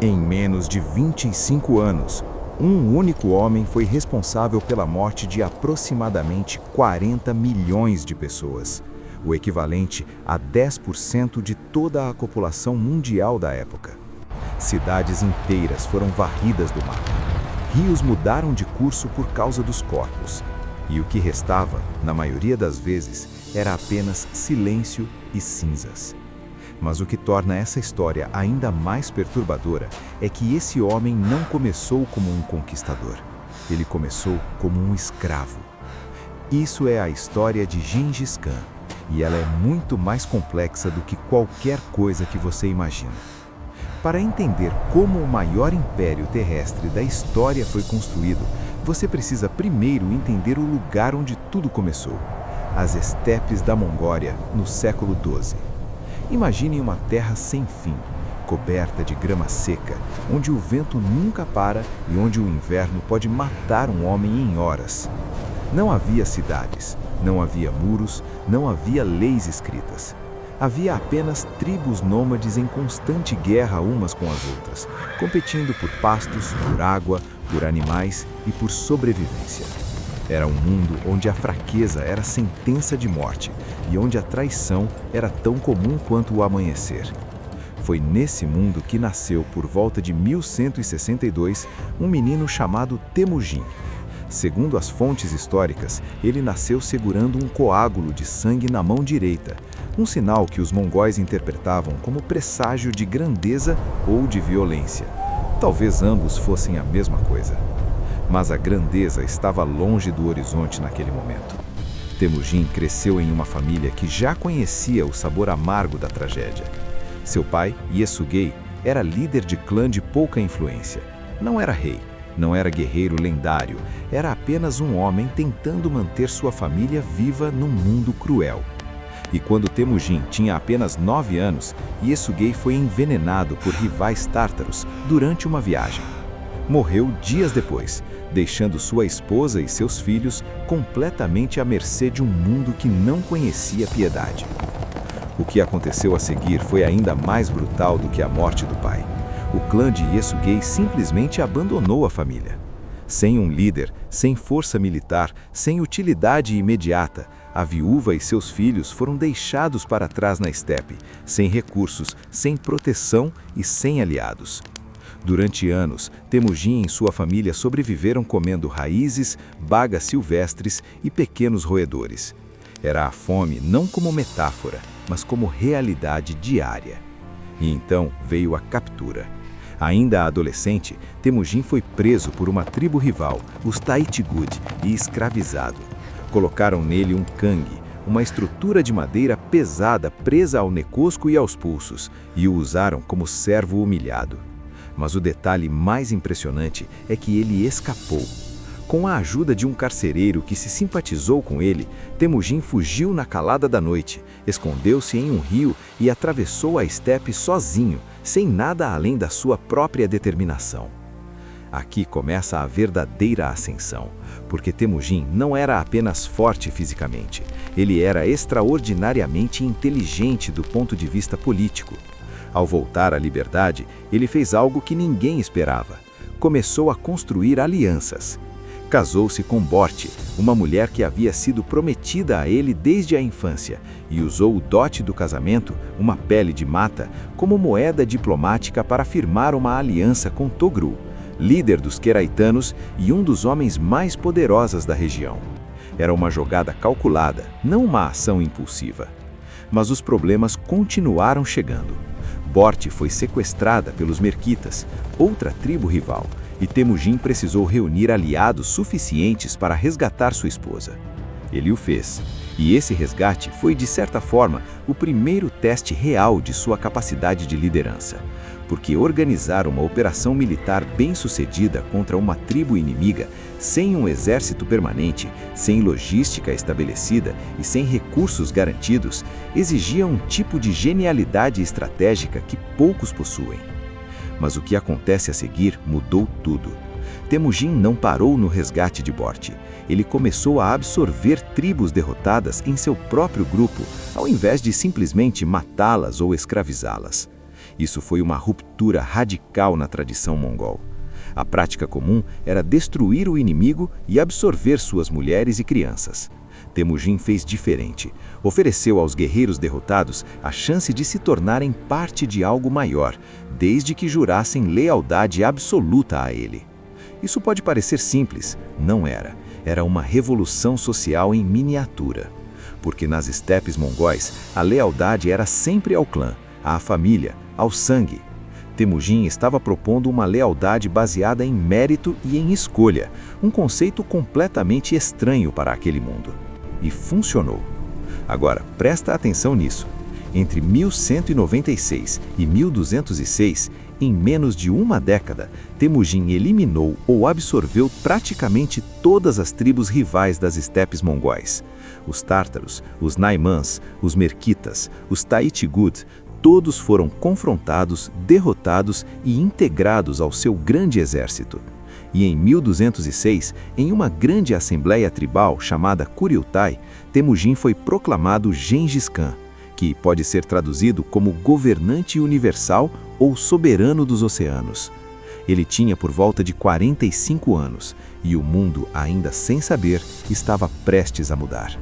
Em menos de 25 anos, um único homem foi responsável pela morte de aproximadamente 40 milhões de pessoas, o equivalente a 10% de toda a população mundial da época. Cidades inteiras foram varridas do mapa. Rios mudaram de curso por causa dos corpos. E o que restava, na maioria das vezes, era apenas silêncio e cinzas. Mas o que torna essa história ainda mais perturbadora é que esse homem não começou como um conquistador. Ele começou como um escravo. Isso é a história de Gengis Khan, e ela é muito mais complexa do que qualquer coisa que você imagina. Para entender como o maior império terrestre da história foi construído, você precisa primeiro entender o lugar onde tudo começou: as estepes da Mongólia, no século XII. Imagine uma terra sem fim, coberta de grama seca, onde o vento nunca para e onde o inverno pode matar um homem em horas. Não havia cidades, não havia muros, não havia leis escritas. Havia apenas tribos nômades em constante guerra umas com as outras, competindo por pastos, por água, por animais e por sobrevivência. Era um mundo onde a fraqueza era sentença de morte e onde a traição era tão comum quanto o amanhecer. Foi nesse mundo que nasceu, por volta de 1162, um menino chamado Temujin. Segundo as fontes históricas, ele nasceu segurando um coágulo de sangue na mão direita, um sinal que os mongóis interpretavam como presságio de grandeza ou de violência. Talvez ambos fossem a mesma coisa. Mas a grandeza estava longe do horizonte naquele momento. Temujin cresceu em uma família que já conhecia o sabor amargo da tragédia. Seu pai, Yesugei, era líder de clã de pouca influência. Não era rei, não era guerreiro lendário, era apenas um homem tentando manter sua família viva num mundo cruel. E quando Temujin tinha apenas 9 anos, Yesugei foi envenenado por rivais tártaros durante uma viagem. Morreu dias depois, deixando sua esposa e seus filhos completamente à mercê de um mundo que não conhecia piedade. O que aconteceu a seguir foi ainda mais brutal do que a morte do pai. O clã de Yesugei simplesmente abandonou a família. Sem um líder, sem força militar, sem utilidade imediata, a viúva e seus filhos foram deixados para trás na estepe, sem recursos, sem proteção e sem aliados. Durante anos, Temujin e sua família sobreviveram comendo raízes, bagas silvestres e pequenos roedores. Era a fome não como metáfora, mas como realidade diária. E então veio a captura. Ainda adolescente, Temujin foi preso por uma tribo rival, os Taitigud, e escravizado. Colocaram nele um cangue, uma estrutura de madeira pesada presa ao necosco e aos pulsos, e o usaram como servo humilhado. Mas o detalhe mais impressionante é que ele escapou. Com a ajuda de um carcereiro que se simpatizou com ele, Temujin fugiu na calada da noite, escondeu-se em um rio e atravessou a estepe sozinho, sem nada além da sua própria determinação. Aqui começa a verdadeira ascensão, porque Temujin não era apenas forte fisicamente, ele era extraordinariamente inteligente do ponto de vista político. Ao voltar à liberdade, ele fez algo que ninguém esperava. Começou a construir alianças. Casou-se com Borte, uma mulher que havia sido prometida a ele desde a infância, e usou o dote do casamento, uma pele de mata, como moeda diplomática para firmar uma aliança com Togru, líder dos Queraitanos e um dos homens mais poderosos da região. Era uma jogada calculada, não uma ação impulsiva. Mas os problemas continuaram chegando. Borte foi sequestrada pelos Merquitas, outra tribo rival, e Temujin precisou reunir aliados suficientes para resgatar sua esposa. Ele o fez, e esse resgate foi, de certa forma, o primeiro teste real de sua capacidade de liderança, porque organizar uma operação militar bem-sucedida contra uma tribo inimiga, sem um exército permanente, sem logística estabelecida e sem recursos garantidos, exigia um tipo de genialidade estratégica que poucos possuem. Mas o que acontece a seguir mudou tudo. Temujin não parou no resgate de Borte. Ele começou a absorver tribos derrotadas em seu próprio grupo, ao invés de simplesmente matá-las ou escravizá-las. Isso foi uma ruptura radical na tradição mongol. A prática comum era destruir o inimigo e absorver suas mulheres e crianças. Temujin fez diferente. Ofereceu aos guerreiros derrotados a chance de se tornarem parte de algo maior, desde que jurassem lealdade absoluta a ele. Isso pode parecer simples, não era. Era uma revolução social em miniatura. Porque nas estepes mongóis, a lealdade era sempre ao clã, à família, ao sangue. Temujin estava propondo uma lealdade baseada em mérito e em escolha, um conceito completamente estranho para aquele mundo. E funcionou. Agora, presta atenção nisso. Entre 1196 e 1206, em menos de uma década, Temujin eliminou ou absorveu praticamente todas as tribos rivais das estepes mongóis. Os tártaros, os naimãs, os merquitas, os Taiti-Gud, todos foram confrontados, derrotados e integrados ao seu grande exército. E em 1206, em uma grande assembleia tribal chamada Kuriltai, Temujin foi proclamado Gengis Khan, que pode ser traduzido como governante universal ou soberano dos oceanos. Ele tinha por volta de 45 anos, e o mundo, ainda sem saber, estava prestes a mudar.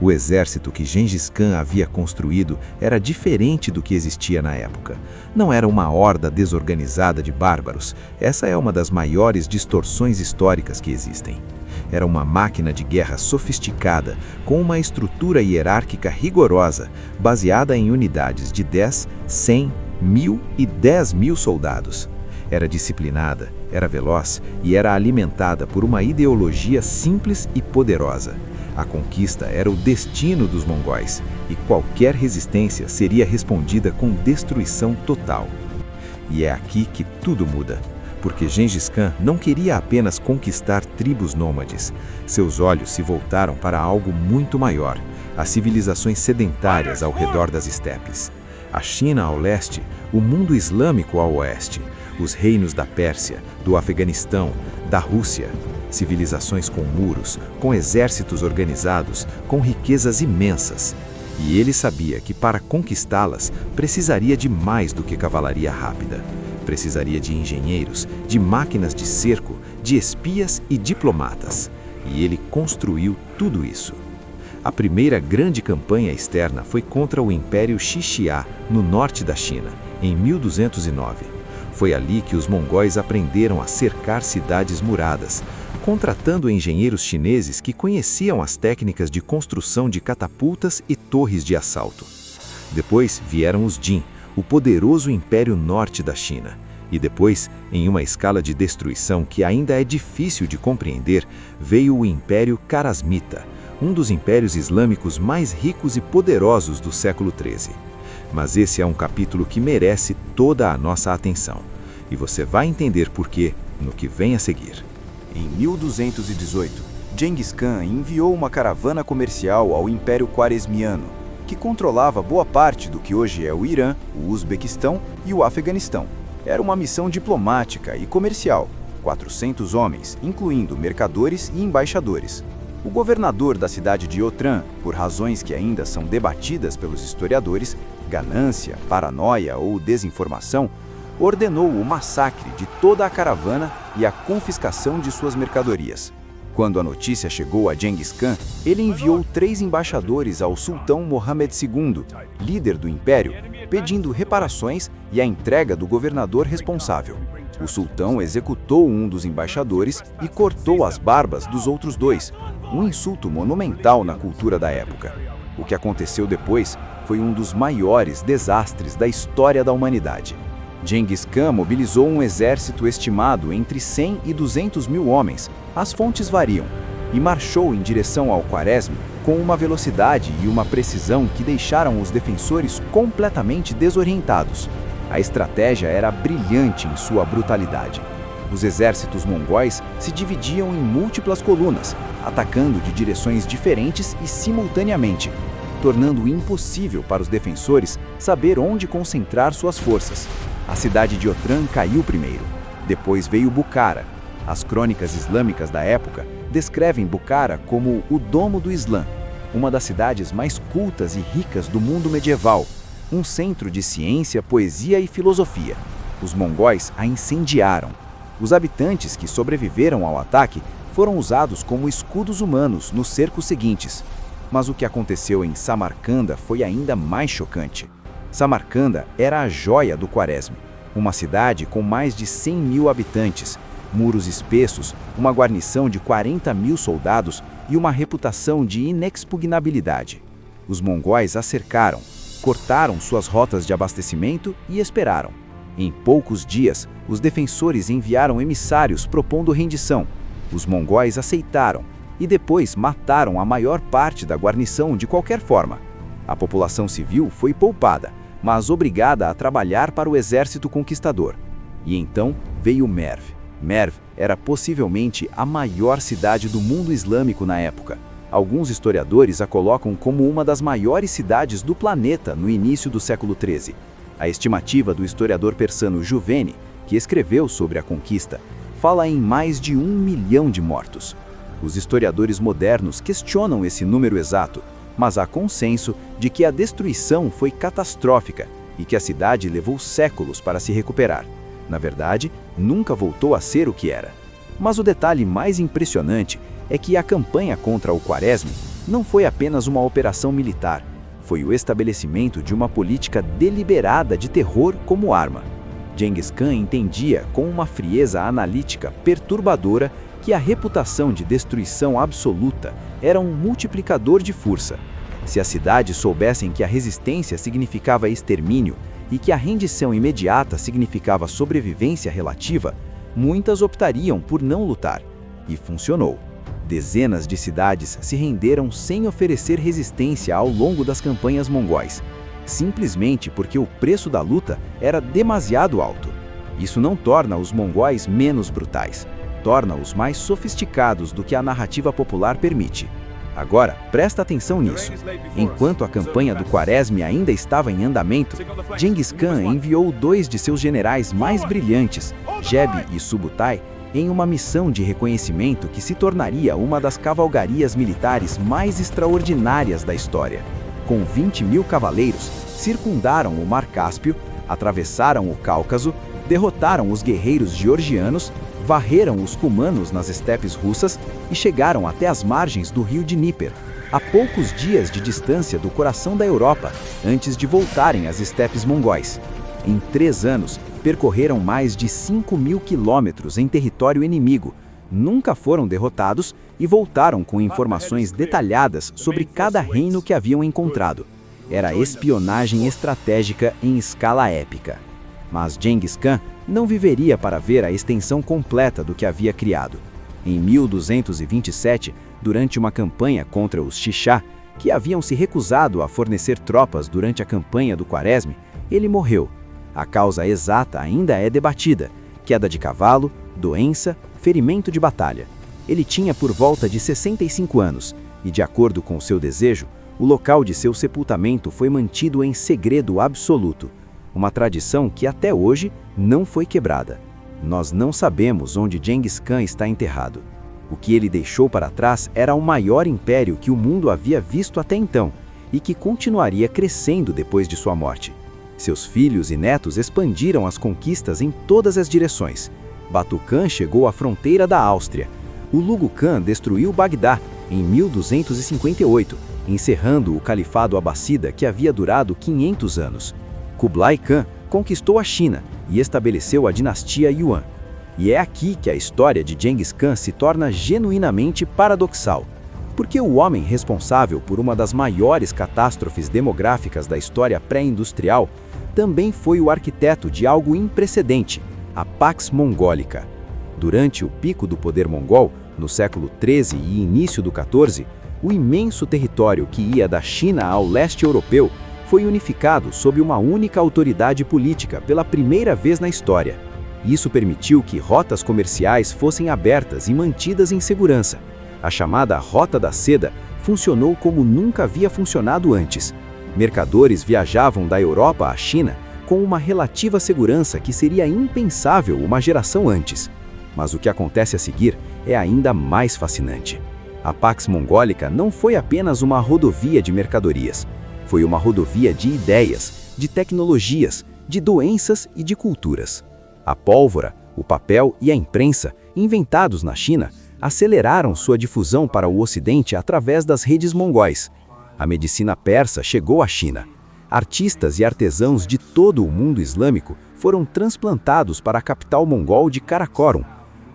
O exército que Gengis Khan havia construído era diferente do que existia na época. Não era uma horda desorganizada de bárbaros. Essa é uma das maiores distorções históricas que existem. Era uma máquina de guerra sofisticada, com uma estrutura hierárquica rigorosa, baseada em unidades de 10, 100, 1000 e 10.000 soldados. Era disciplinada, era veloz e era alimentada por uma ideologia simples e poderosa. A conquista era o destino dos mongóis, e qualquer resistência seria respondida com destruição total. E é aqui que tudo muda, porque Gengis Khan não queria apenas conquistar tribos nômades. Seus olhos se voltaram para algo muito maior, as civilizações sedentárias ao redor das estepes. A China ao leste, o mundo islâmico ao oeste, os reinos da Pérsia, do Afeganistão, da Rússia. Civilizações com muros, com exércitos organizados, com riquezas imensas. E ele sabia que para conquistá-las precisaria de mais do que cavalaria rápida. Precisaria de engenheiros, de máquinas de cerco, de espias e diplomatas. E ele construiu tudo isso. A primeira grande campanha externa foi contra o Império Xixia, no norte da China, em 1209. Foi ali que os mongóis aprenderam a cercar cidades muradas, contratando engenheiros chineses que conheciam as técnicas de construção de catapultas e torres de assalto. Depois vieram os Jin, o poderoso império norte da China. E depois, em uma escala de destruição que ainda é difícil de compreender, veio o Império Kharasmita, um dos impérios islâmicos mais ricos e poderosos do século XIII. Mas esse é um capítulo que merece toda a nossa atenção. E você vai entender por quê no que vem a seguir. Em 1218, Gengis Khan enviou uma caravana comercial ao Império Khwarezmiano, que controlava boa parte do que hoje é o Irã, o Uzbequistão e o Afeganistão. Era uma missão diplomática e comercial, 400 homens, incluindo mercadores e embaixadores. O governador da cidade de Otran, por razões que ainda são debatidas pelos historiadores, ganância, paranoia ou desinformação, ordenou o massacre de toda a caravana e a confiscação de suas mercadorias. Quando a notícia chegou a Gengis Khan, ele enviou 3 embaixadores ao sultão Mohammed II, líder do império, pedindo reparações e a entrega do governador responsável. O sultão executou um dos embaixadores e cortou as barbas dos outros 2, um insulto monumental na cultura da época. O que aconteceu depois foi um dos maiores desastres da história da humanidade. Gengis Khan mobilizou um exército estimado entre 100 e 200 mil homens, as fontes variam, e marchou em direção ao Khwarezm com uma velocidade e uma precisão que deixaram os defensores completamente desorientados. A estratégia era brilhante em sua brutalidade. Os exércitos mongóis se dividiam em múltiplas colunas, atacando de direções diferentes e simultaneamente, tornando impossível para os defensores saber onde concentrar suas forças. A cidade de Otran caiu primeiro. Depois veio Bukhara. As crônicas islâmicas da época descrevem Bukhara como o Domo do Islã, uma das cidades mais cultas e ricas do mundo medieval, um centro de ciência, poesia e filosofia. Os mongóis a incendiaram. Os habitantes que sobreviveram ao ataque foram usados como escudos humanos nos cercos seguintes. Mas o que aconteceu em Samarcanda foi ainda mais chocante. Samarcanda era a joia do Khwarezm, uma cidade com mais de 100 mil habitantes, muros espessos, uma guarnição de 40 mil soldados e uma reputação de inexpugnabilidade. Os mongóis a cercaram, cortaram suas rotas de abastecimento e esperaram. Em poucos dias, os defensores enviaram emissários propondo rendição. Os mongóis aceitaram e depois mataram a maior parte da guarnição de qualquer forma. A população civil foi poupada, mas obrigada a trabalhar para o exército conquistador. E então veio Merv. Merv era possivelmente a maior cidade do mundo islâmico na época. Alguns historiadores a colocam como uma das maiores cidades do planeta no início do século XIII. A estimativa do historiador persano Juveni, que escreveu sobre a conquista, fala em mais de 1 milhão de mortos. Os historiadores modernos questionam esse número exato, mas há consenso de que a destruição foi catastrófica e que a cidade levou séculos para se recuperar. Na verdade, nunca voltou a ser o que era. Mas o detalhe mais impressionante é que a campanha contra o Khwarezm não foi apenas uma operação militar, foi o estabelecimento de uma política deliberada de terror como arma. Genghis Khan entendia com uma frieza analítica perturbadora que a reputação de destruição absoluta era um multiplicador de força. Se as cidades soubessem que a resistência significava extermínio e que a rendição imediata significava sobrevivência relativa, muitas optariam por não lutar. E funcionou. Dezenas de cidades se renderam sem oferecer resistência ao longo das campanhas mongóis, simplesmente porque o preço da luta era demasiado alto. Isso não torna os mongóis menos brutais, torna-os mais sofisticados do que a narrativa popular permite. Agora, presta atenção nisso. Enquanto a campanha do Khwarezm ainda estava em andamento, Genghis Khan enviou 2 de seus generais mais brilhantes, Geb e Subutai, em uma missão de reconhecimento que se tornaria uma das cavalgarias militares mais extraordinárias da história. Com 20 mil cavaleiros, circundaram o Mar Cáspio, atravessaram o Cáucaso, derrotaram os guerreiros georgianos, varreram os cumanos nas estepes russas e chegaram até as margens do rio Dníper, a poucos dias de distância do coração da Europa, antes de voltarem às estepes mongóis. Em 3 anos, percorreram mais de 5 mil quilômetros em território inimigo, nunca foram derrotados e voltaram com informações detalhadas sobre cada reino que haviam encontrado. Era espionagem estratégica em escala épica. Mas Genghis Khan não viveria para ver a extensão completa do que havia criado. Em 1227, durante uma campanha contra os Xixá, que haviam se recusado a fornecer tropas durante a campanha do Khwarezm, ele morreu. A causa exata ainda é debatida: queda de cavalo, doença, ferimento de batalha. Ele tinha por volta de 65 anos e, de acordo com seu desejo, o local de seu sepultamento foi mantido em segredo absoluto, uma tradição que até hoje não foi quebrada. Nós não sabemos onde Genghis Khan está enterrado. O que ele deixou para trás era o maior império que o mundo havia visto até então e que continuaria crescendo depois de sua morte. Seus filhos e netos expandiram as conquistas em todas as direções. Batu Khan chegou à fronteira da Áustria. Hulagu Khan destruiu Bagdá em 1258, encerrando o califado abássida que havia durado 500 anos. Kublai Khan conquistou a China e estabeleceu a dinastia Yuan. E é aqui que a história de Genghis Khan se torna genuinamente paradoxal, porque o homem responsável por uma das maiores catástrofes demográficas da história pré-industrial também foi o arquiteto de algo imprecedente, a Pax Mongólica. Durante o pico do poder mongol, no século XIII e início do XIV, o imenso território que ia da China ao leste europeu foi unificado sob uma única autoridade política pela primeira vez na história. Isso permitiu que rotas comerciais fossem abertas e mantidas em segurança. A chamada Rota da Seda funcionou como nunca havia funcionado antes. Mercadores viajavam da Europa à China com uma relativa segurança que seria impensável uma geração antes. Mas o que acontece a seguir é ainda mais fascinante. A Pax Mongólica não foi apenas uma rodovia de mercadorias. foi uma rodovia de ideias, de tecnologias, de doenças e de culturas. A pólvora, o papel e a imprensa, inventados na China, aceleraram sua difusão para o Ocidente através das redes mongóis. A medicina persa chegou à China. Artistas e artesãos de todo o mundo islâmico foram transplantados para a capital mongol de Karakorum.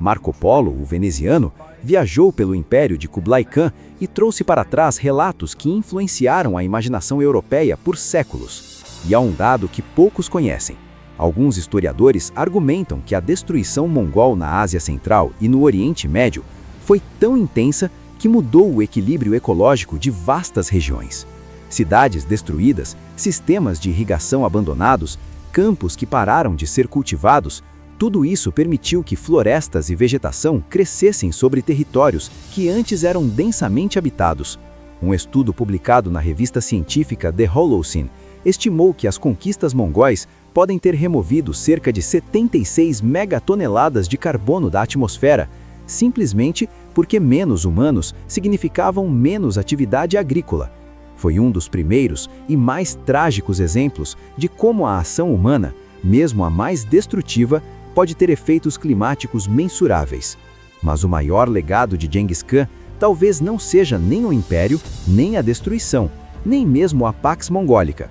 Marco Polo, o veneziano, viajou pelo império de Kublai Khan e trouxe para trás relatos que influenciaram a imaginação europeia por séculos. E há um dado que poucos conhecem. Alguns historiadores argumentam que a destruição mongol na Ásia Central e no Oriente Médio foi tão intensa que mudou o equilíbrio ecológico de vastas regiões. Cidades destruídas, sistemas de irrigação abandonados, campos que pararam de ser cultivados, tudo isso permitiu que florestas e vegetação crescessem sobre territórios que antes eram densamente habitados. Um estudo publicado na revista científica The Holocene estimou que as conquistas mongóis podem ter removido cerca de 76 megatoneladas de carbono da atmosfera, simplesmente porque menos humanos significavam menos atividade agrícola. Foi um dos primeiros e mais trágicos exemplos de como a ação humana, mesmo a mais destrutiva, pode ter efeitos climáticos mensuráveis. Mas o maior legado de Genghis Khan talvez não seja nem o império, nem a destruição, nem mesmo a Pax Mongólica.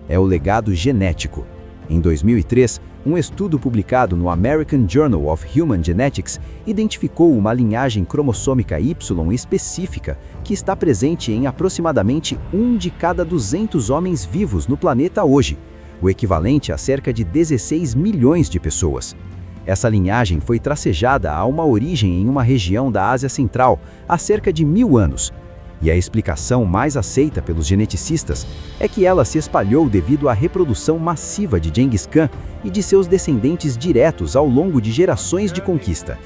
É o legado genético. Em 2003, um estudo publicado no American Journal of Human Genetics identificou uma linhagem cromossômica Y específica que está presente em aproximadamente 1 de cada 200 homens vivos no planeta hoje, o equivalente a cerca de 16 milhões de pessoas. Essa linhagem foi tracejada a uma origem em uma região da Ásia Central há cerca de 1000 anos. E a explicação mais aceita pelos geneticistas é que ela se espalhou devido à reprodução massiva de Genghis Khan e de seus descendentes diretos ao longo de gerações de conquista.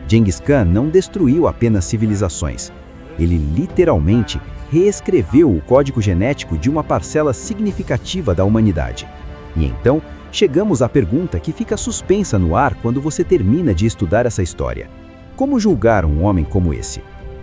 Genghis Khan não destruiu apenas civilizações. Ele literalmente reescreveu o código genético de uma parcela significativa da humanidade. E então, chegamos à pergunta que fica suspensa no ar quando você termina de estudar essa história. Como julgar um homem como esse?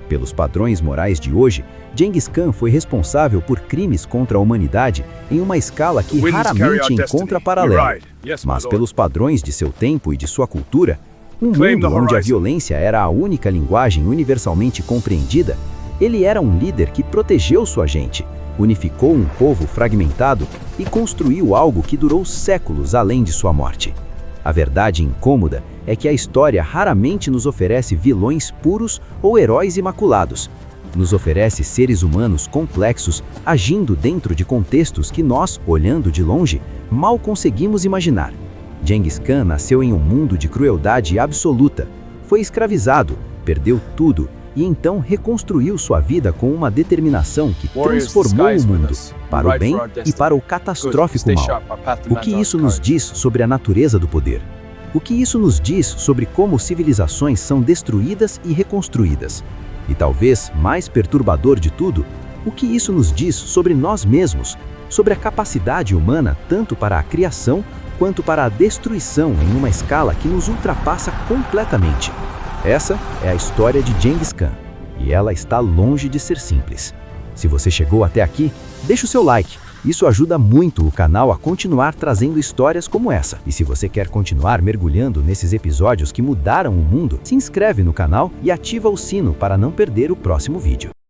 Pelos padrões morais de hoje, Genghis Khan foi responsável por crimes contra a humanidade em uma escala que raramente encontra paralelo. Mas pelos padrões de seu tempo e de sua cultura, um mundo onde a violência era a única linguagem universalmente compreendida, ele era um líder que protegeu sua gente, unificou um povo fragmentado e construiu algo que durou séculos além de sua morte. A verdade incômoda é que a história raramente nos oferece vilões puros ou heróis imaculados. Nos oferece seres humanos complexos agindo dentro de contextos que nós, olhando de longe, mal conseguimos imaginar. Genghis Khan nasceu em um mundo de crueldade absoluta, foi escravizado, perdeu tudo e então reconstruiu sua vida com uma determinação que transformou o mundo, para o bem e para o catastrófico mal. O que isso nos diz sobre a natureza do poder? O que isso nos diz sobre como civilizações são destruídas e reconstruídas? E talvez, mais perturbador de tudo, o que isso nos diz sobre nós mesmos, sobre a capacidade humana tanto para a criação quanto para a destruição em uma escala que nos ultrapassa completamente. Essa é a história de Genghis Khan, e ela está longe de ser simples. Se você chegou até aqui, deixa o seu like. Isso ajuda muito o canal a continuar trazendo histórias como essa. E se você quer continuar mergulhando nesses episódios que mudaram o mundo, se inscreve no canal e ativa o sino para não perder o próximo vídeo.